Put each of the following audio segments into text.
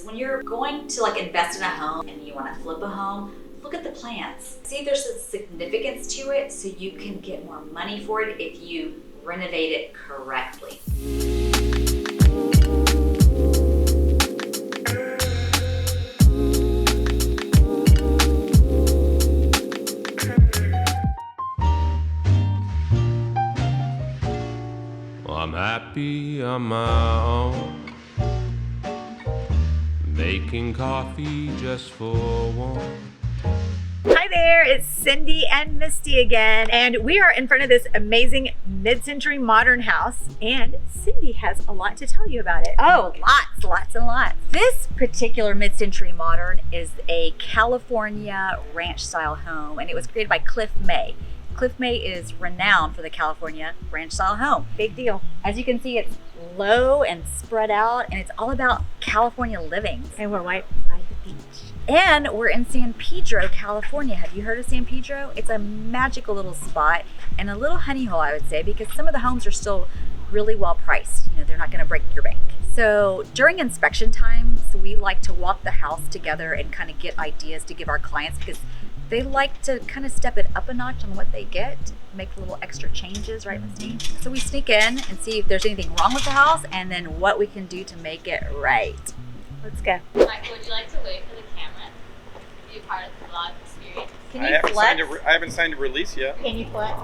when you're going to like invest in a home and you want to flip a home, look at the plans. See if there's a significance to it so you can get more money for it if you renovate it correctly. I'm happy on my own, making coffee just for one. Hi there, it's Cindy and Misty again, and we are in front of this amazing mid-century modern house, and Cindy has a lot to tell you about it. Oh, lots and lots. This particular mid-century modern is a California ranch-style home, and it was created by Cliff May. Cliff May is renowned for the California ranch-style home. Big deal. As you can see, it's low and spread out, and it's all about California living. And we're right by the beach. And we're in San Pedro, California. Have you heard of San Pedro? It's a magical little spot and a little honey hole, I would say, because some of the homes are still really well priced. You know, they're not gonna break your bank. So during inspection times, we like to walk the house together and kind of get ideas to give our clients, because they like to kind of step it up a notch on what they get, make little extra changes, right, Misty? So we sneak in and see if there's anything wrong with the house and then what we can do to make it right. Let's go. Michael, would you like to wait for the camera? Be a part of the vlog experience. Can you flex? I haven't signed a release yet. Can you flex?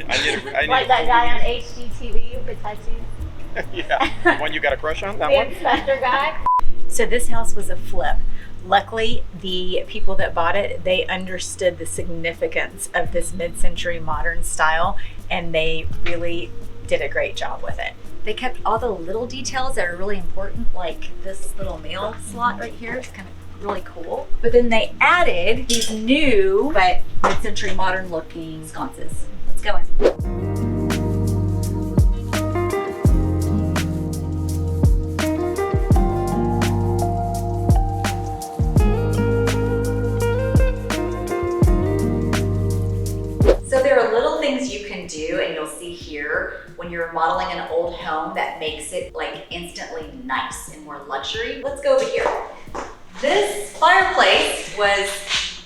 I need Like that guy on HGTV with tattoos? Yeah, the one you got a crush on, that The one? inspector guy? So this house was a flip. Luckily, the people that bought it, they understood the significance of this mid-century modern style, and they really did a great job with it. They kept all the little details that are really important, like this little mail slot right here. It's kind of really cool. But then they added these new, but mid-century modern looking sconces. Let's go in. So there are little things you can do, and you'll see here when you're modeling an old home that makes it like instantly nice and more luxury. Let's go over here. This fireplace was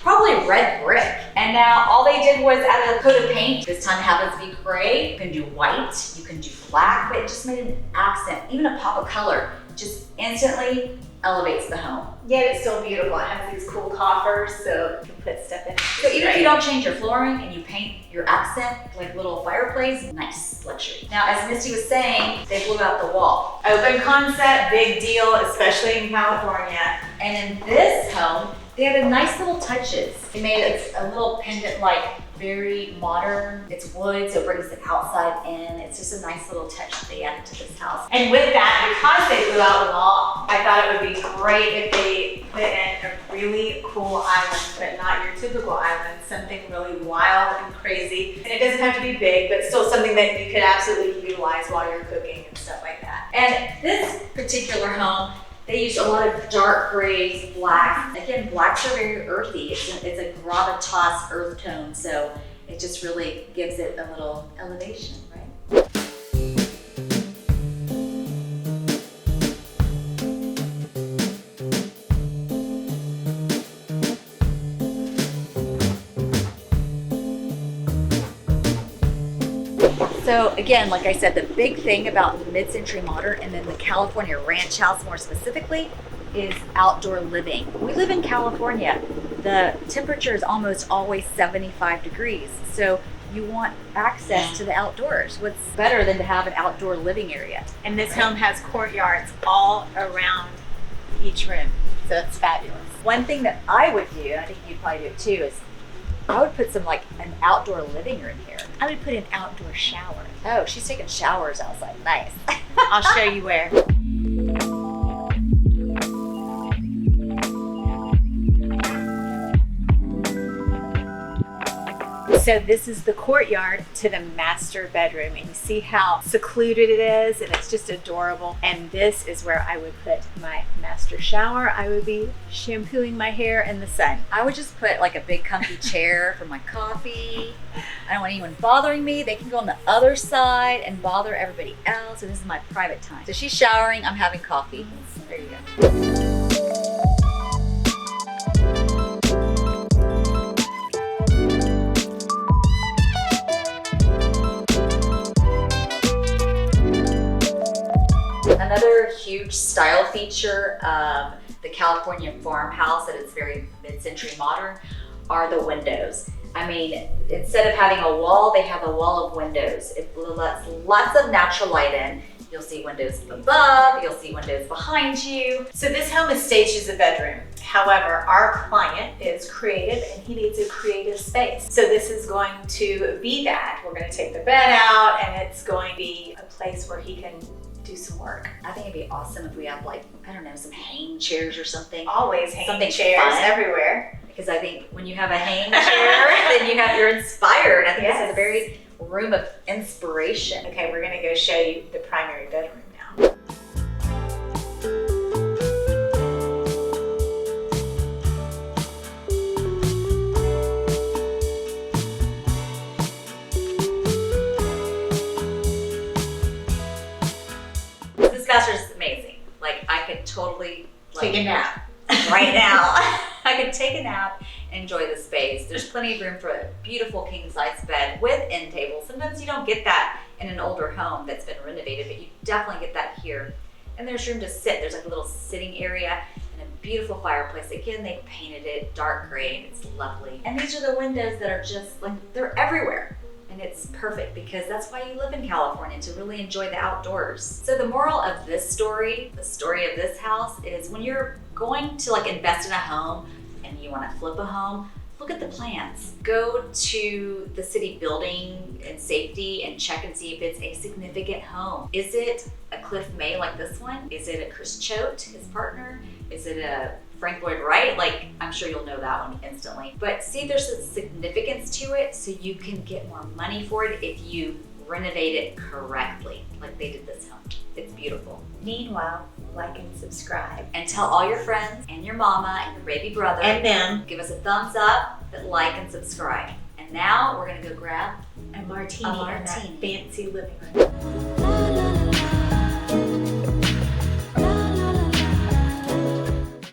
probably red brick, and now all they did was add a coat of paint. This time happens to be gray. You can do white, you can do black, but it just made an accent. Even a pop of color just instantly elevates the home. Yet it's still beautiful. It has these cool coffers, so you can put stuff in. So even if you don't change your flooring and you paint your accent, like little fireplace, nice luxury. Now, as Misty was saying, they blew out the wall. Open concept, big deal, especially in California. And in this home, they added nice little touches. They made it a little pendant, like very modern. It's wood, so it brings the outside in. It's just a nice little touch that they added to this house. And with that, because they blew out the wall, I thought it would be great if they put in a really cool island, but not your typical island, something really wild and crazy. And it doesn't have to be big, but still something that you could absolutely utilize while you're cooking and stuff like that. And this particular home, they used a lot of dark grays, blacks. Again, blacks are very earthy. It's a gravitas earth tone, so it just really gives it a little elevation, right? So again, like I said, the big thing about the mid-century modern and then the California ranch house more specifically is outdoor living. We live in California. The temperature is almost always 75 degrees. So you want access to the outdoors. What's better than to have an outdoor living area? And this home has courtyards all around each room. So it's fabulous. One thing that I would do, and I think you'd probably do it too, is I would put some like an outdoor living room here. I would put an outdoor shower. Oh, she's taking showers outside. Nice. I'll show you where. So this is the courtyard to the master bedroom, and you see how secluded it is, and it's just adorable. And this is where I would put my master shower. I would be shampooing my hair in the sun. I would just put like a big comfy chair for my coffee. I don't want anyone bothering me. They can go on the other side and bother everybody else. So this is my private time. So she's showering, I'm having coffee. There you go. feature of the California farmhouse, that it's very mid-century modern, are the windows. I mean, instead of having a wall, they have a wall of windows. It lets lots of natural light in. You'll see windows above, you'll see windows behind you. So this home is staged as a bedroom. However, our client is creative and he needs a creative space. So this is going to be that. We're going to take the bed out and it's going to be a place where he can do some work. I think it'd be awesome if we have, like, I don't know, some hanging chairs or something. Always hanging Something chairs fun. everywhere. Because I think when you have a hanging chair, then you're inspired. I think this is Yes. a very room of inspiration. Okay, we're going to go show you the primary bedroom now. This master is amazing. Like, I could totally Take a nap. right now. I could take a nap and enjoy the space. There's plenty of room for a beautiful king-size bed with end table. Sometimes you don't get that in an older home that's been renovated, but you definitely get that here. And there's room to sit. There's like a little sitting area and a beautiful fireplace. Again, they painted it dark gray and it's lovely. And these are the windows that are just like, they're everywhere. And it's perfect because that's why you live in California, to really enjoy the outdoors. So the moral of this story, the story of this house, is when you're going to like invest in a home and you want to flip a home, look at the plans. Go to the city building and safety and check and see if it's a significant home. Is it a Cliff May like this one? Is it a Chris Choate, his partner? Is it a Frank Lloyd Wright? Like, I'm sure you'll know that one instantly. But see if there's a significance to it so you can get more money for it if you renovate it correctly, like they did this home. It's beautiful. Meanwhile, like and subscribe. And tell all your friends and your mama and your baby brother. And them. Give us a thumbs up, like and subscribe. And now we're gonna go grab A martini in that martini. fancy living room. La la la la.